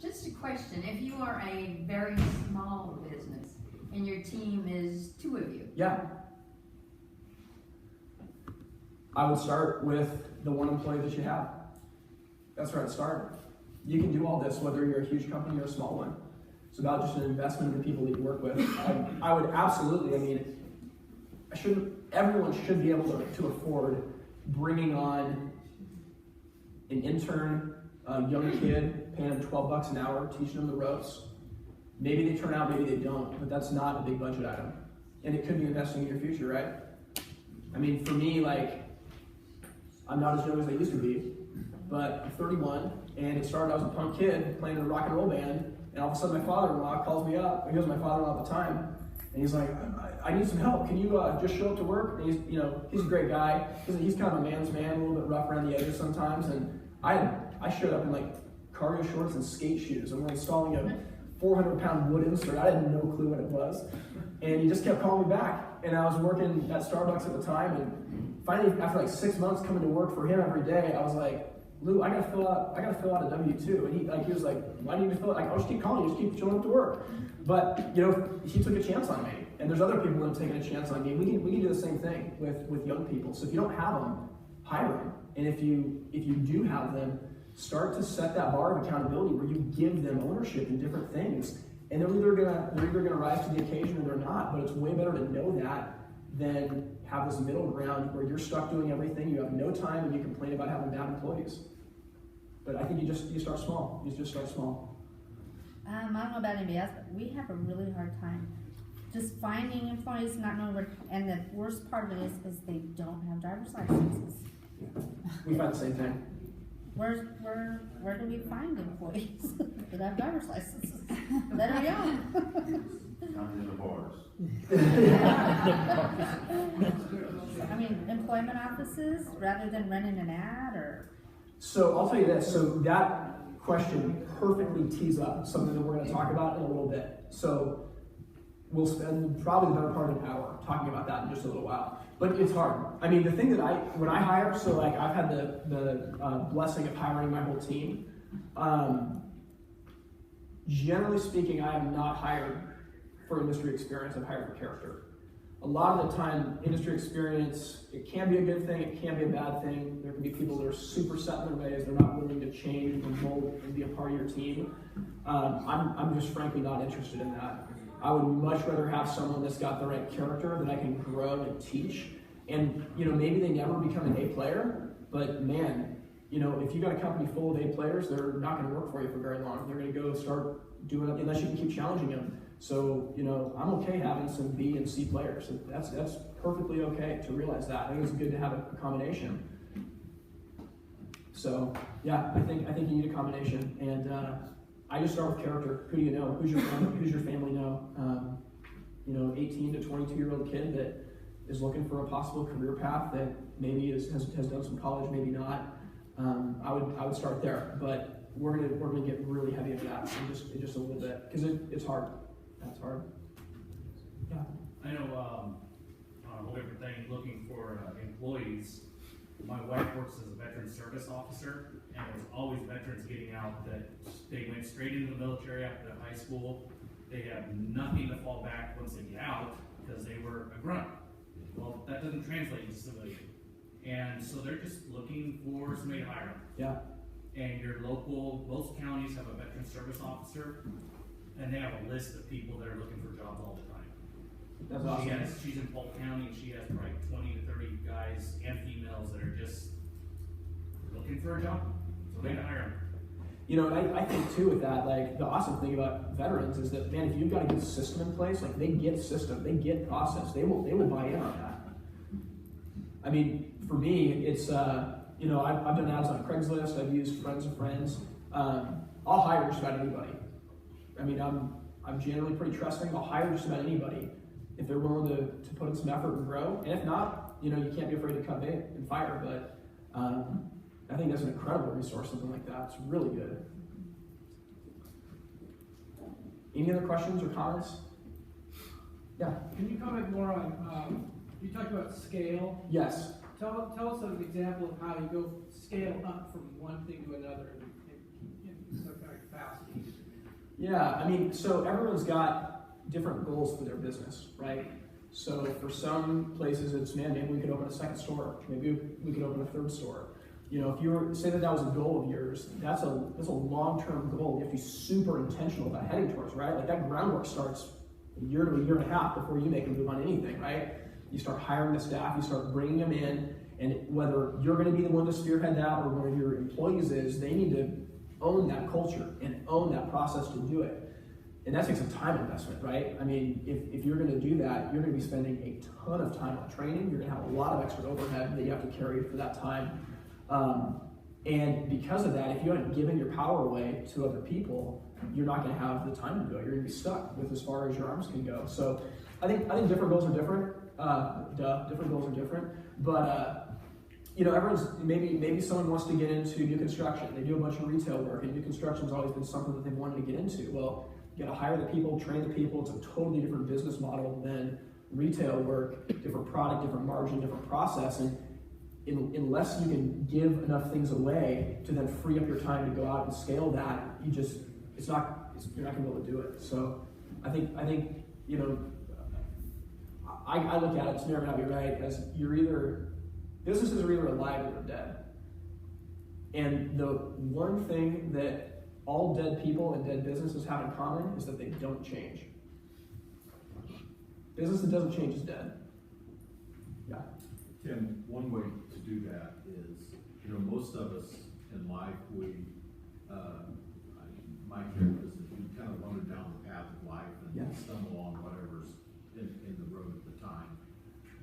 Just a question. If you are a very small business and your team is 2 of you. Yeah. I would start with the one employee that you have. That's where I'd start. You can do all this, whether you're a huge company or a small one. It's about just an investment in the people that you work with. I would absolutely, I mean, everyone should be able to afford bringing on an intern, a young kid, paying them $12 an hour, teaching them the ropes. Maybe they turn out, maybe they don't, but that's not a big budget item. And it could be investing in your future, right? I mean, for me, like, I'm not as young as I used to be, but I'm 31, and it started, I was a punk kid playing in a rock and roll band, and all of a sudden my father-in-law calls me up. He was my father-in-law at the time, and he's like, I need some help. Can you just show up to work? And he's a great guy. He's kind of a man's man, a little bit rough around the edges sometimes, and I showed up in like cargo shorts and skate shoes, and we're installing a 400-pound wood insert. I had no clue what it was, and he just kept calling me back. And I was working at Starbucks at the time, and finally, after like 6 months coming to work for him every day, I was like, Lou, I gotta fill out a W-2. And he was like, why do you fill it? Like, I'll just keep calling you, just keep showing up to work. But he took a chance on me, and there's other people that have taken a chance on me. We can do the same thing with young people. So if you don't have them, hire them. And if you do have them, start to set that bar of accountability where you give them ownership in different things. And they're either gonna rise to the occasion or they're not, but it's way better to know that than have this middle ground where you're stuck doing everything, you have no time, and you complain about having bad employees. But I think you start small. You just start small. I don't know about anybody else, but we have a really hard time just finding employees, not knowing where, and the worst part of it is they don't have driver's licenses. We find the same thing. Where do we find employees that have driver's licenses that are young? Not in the bars. I mean, employment offices rather than running an ad, or? So I'll tell you this. So that question perfectly tees up something that we're going to talk about in a little bit. So we'll spend probably the better part of an hour talking about that in just a little while. But it's hard. I mean, the thing that when I hire, so like I've had the blessing of hiring my whole team. Generally speaking, I have not hired for industry experience. I've hired for character. A lot of the time, industry experience, it can be a good thing, it can be a bad thing. There can be people that are super set in their ways, they're not willing to change and mold and be a part of your team. I'm just frankly not interested in that. I would much rather have someone that's got the right character that I can grow and teach. And maybe they never become an A player, but man, if you got a company full of A players, they're not going to work for you for very long. They're going to go start doing it unless you can keep challenging them. So, I'm okay having some B and C players. That's perfectly okay to realize that. I think it's good to have a combination. So, yeah, I think you need a combination. And I just start with character. Who do you know? Who's your family know? 18 to 22-year-old kid that is looking for a possible career path that maybe has done some college, maybe not. I would start there, but we're gonna get really heavy into that in just a little bit because it's hard. That's hard. Yeah. I know on a whole different thing, looking for employees. My wife works as a veteran service officer, and it was always veterans getting out that they went straight into the military after high school. They have nothing to fall back once they get out because they were a grunt. Well, that doesn't translate into civilian. And so they're just looking for somebody to hire them. Yeah. And your most counties have a veteran service officer, and they have a list of people that are looking for jobs all the time. That's awesome. She's in Polk County, and she has probably 20 to 30 guys and females that are just looking for a job. So they hire them. And I think too with that, like the awesome thing about veterans is that, man, if you've got a good system in place, like they get system, they get process, they will buy in on that. I mean, for me, it's I've done ads on Craigslist, I've used friends of friends. I'll hire just about anybody. I mean, I'm generally pretty trusting. I'll hire just about anybody if they're willing to put in some effort and grow. And if not, you can't be afraid to cut bait and fire. But I think that's an incredible resource, something like that. It's really good. Any other questions or comments? Yeah. Can you comment more on, you talked about scale. Yes. Tell us an example of how you go scale up from one thing to another in some kind of capacity. Yeah, I mean, so everyone's got different goals for their business, right? So for some places it's, man, maybe we could open a second store, maybe we could open a third store. You know, if you were, say that was a goal of yours, that's a long-term goal. You have to be super intentional about heading towards, right? Like that groundwork starts a year to a year and a half before you make a move on anything, right? You start hiring the staff, you start bringing them in, and whether you're going to be the one to spearhead that or one of your employees is, they need to own that culture and own that process to do it. And that takes a time investment, right? I mean, if you're going to do that, you're going to be spending a ton of time on training. You're going to have a lot of extra overhead that you have to carry for that time. And because of that, if you haven't given your power away to other people, you're not going to have the time to do it. You're going to be stuck with as far as your arms can go. So I think different goals are different. Different goals are different. But you know, everyone's maybe someone wants to get into new construction. They do a bunch of retail work, and new construction's always been something that they've wanted to get into. Well, you got to hire the people, train the people. It's a totally different business model than retail work. Different product, different margin, different process, and unless you can give enough things away to then free up your time to go out and scale that, you're not going to be able to do it. So I think you know, I look at it, it's never going to be right, as businesses are either alive or they're dead. And the one thing that all dead people and dead businesses have in common is that they don't change. Business that doesn't change is dead. Yeah. Tim, one way to do that is, you know, most of us in life, my character is that we kind of wander down the path of life and stumble on whatever's in the road at the time.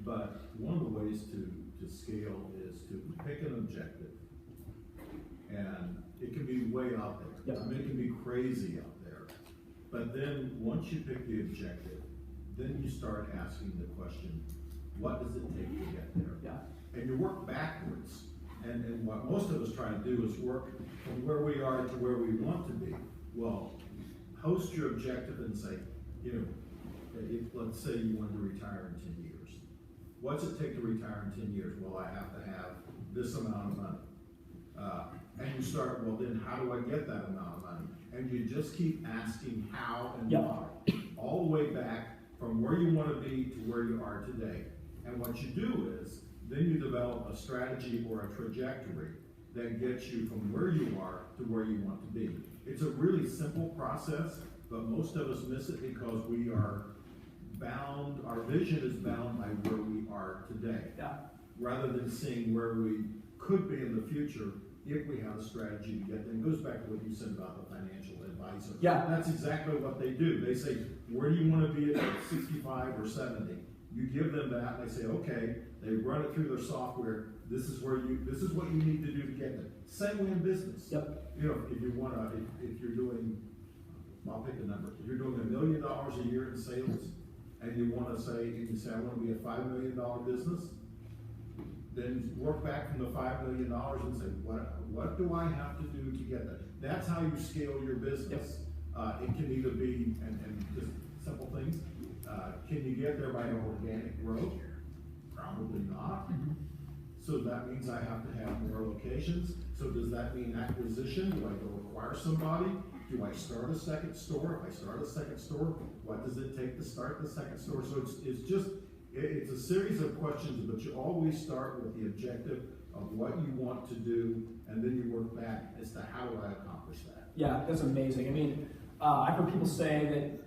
But one of the ways to scale is to pick an objective. And it can be way out there. Yeah. I mean, it can be crazy out there. But then once you pick the objective, then you start asking the question, what does it take to get there? Yeah. And you work backwards. And what most of us try to do is work from where we are to where we want to be. Well, post your objective and say, you know, if, let's say you want to retire in 10 years. What's it take to retire in 10 years? Well, I have to have this amount of money. And you start, well, then how do I get that amount of money? And you just keep asking how and why, all the way back from where you want to be to where you are today. And what you do is, then you develop a strategy or a trajectory that gets you from where you are to where you want to be. It's a really simple process, but most of us miss it because we are bound, our vision is bound by where we are today. Yeah. Rather than seeing where we could be in the future if we have a strategy to get there. It goes back to what you said about the financial advisor. Yeah. That's exactly what they do. They say, where do you want to be at 65 or 70? You give them that, and they say, okay, they run it through their software. This is what you need to do to get there. Same way in business. Yep. You know, if you want to, if you're doing, I'll pick a number. If you're doing $1 million a year in sales, and you want to say, and you say, I want to be a $5 million business, then work back from the $5 million and say, what do I have to do to get there? That's how you scale your business. It can either be, and just simple things, can you get there by organic growth? Probably not. Mm-hmm. So that means I have to have more locations. So does that mean acquisition? Do I go acquire somebody? Do I start a second store? If I start a second store, what does it take to start the second store? So it's a series of questions, but you always start with the objective of what you want to do, and then you work back as to how do I accomplish that. Yeah, that's amazing. I mean, I've heard people say that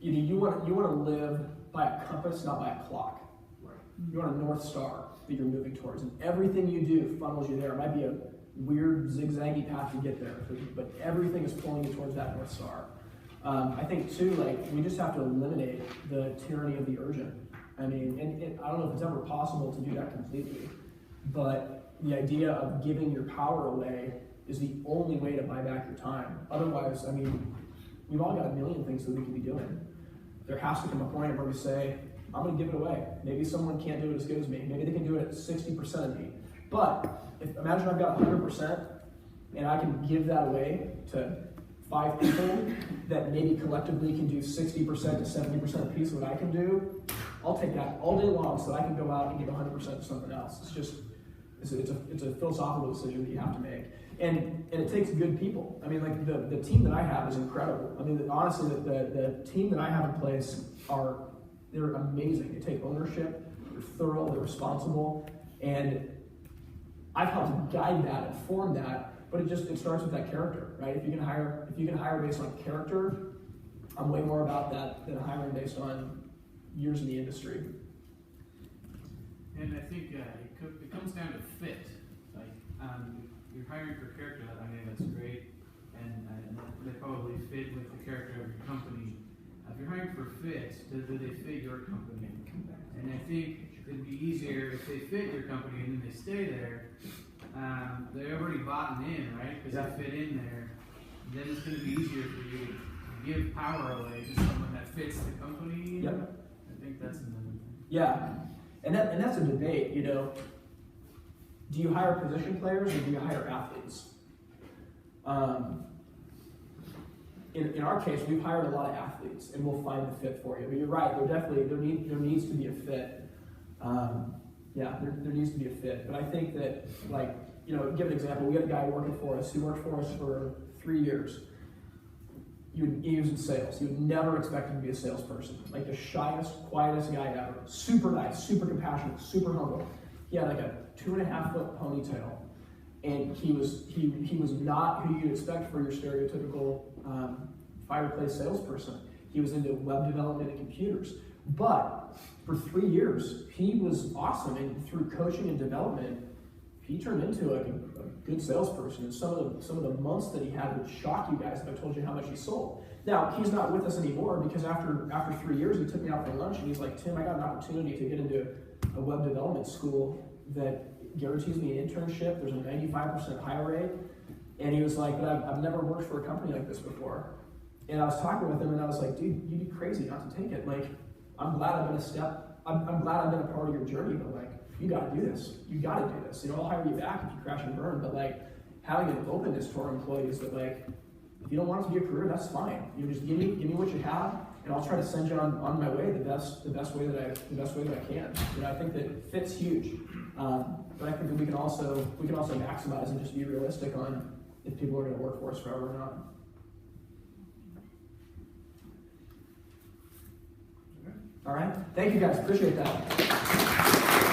you want to live by a compass, not by a clock. Right. You want a North Star that you're moving towards, and everything you do funnels you there. It might be a weird zigzaggy path to get there, but everything is pulling you towards that North Star. I think too, like, we just have to eliminate the tyranny of the urgent. I mean, and I don't know if it's ever possible to do that completely, but the idea of giving your power away is the only way to buy back your time. Otherwise, I mean, we've all got a million things that we could be doing. There has to come a point where we say, I'm going to give it away. Maybe someone can't do it as good as me. Maybe they can do it at 60% of me. But imagine I've got 100% and I can give that away to 5 people that maybe collectively can do 60% to 70% of the piece of what I can do. I'll take that all day long so that I can go out and give 100% to something else. It's It's a philosophical decision that you have to make. And it takes good people. I mean, like the team that I have is incredible. I mean, honestly, the team that I have in place they're amazing. They take ownership, they're thorough, they're responsible, and I've helped guide that and form that, but it starts with that character, right? If you can hire based on character, I'm way more about that than hiring based on years in the industry. And I think it comes down to fit. Like, you're hiring for character, I mean, that's great, and they probably fit with the character of your company. If you're hiring for fit, do they fit your company? And I think it'd be easier if they fit your company and then they stay there. They're already bought in, right? Because they fit in there. Then it's going to be easier for you to give power away to someone that fits the company. Yep. I think that's another thing. Yeah, and that's a debate. You know, do you hire position players or do you hire athletes? In our case, we've hired a lot of athletes, and we'll find the fit for you. But you're right; there needs to be a fit. There needs to be a fit. But I think that, like, you know, give an example. We had a guy working for us. He worked for us for 3 years. He was in sales. You would never expect him to be a salesperson. Like the shyest, quietest guy ever. Super nice, super compassionate, super humble. He had like a 2.5-foot ponytail, and he was not who you'd expect for your stereotypical fireplace salesperson. He was into web development and computers. But for 3 years, he was awesome, and through coaching and development, he turned into a good salesperson. And some of the months that he had would shock you guys if I told you how much he sold. Now, he's not with us anymore because after 3 years, he took me out for lunch, and he's like, Tim, I got an opportunity to get into a web development school that guarantees me an internship. There's a 95% hire rate. And he was like, but I've never worked for a company like this before. And I was talking with him, and I was like, dude, you'd be crazy not to take it. Like, I'm glad I've been a part of your journey, but like, you got to do this. You got to do this. You know, I'll hire you back if you crash and burn, but like, having an openness to our employees that like, if you don't want it to be a career, that's fine. You know, just give me what you have, and I'll try to send you on my way the best way that I can. You know, I think that fit's huge, but I think that we can also maximize and just be realistic on if people are going to work for us forever or not. All right, thank you guys. Appreciate that.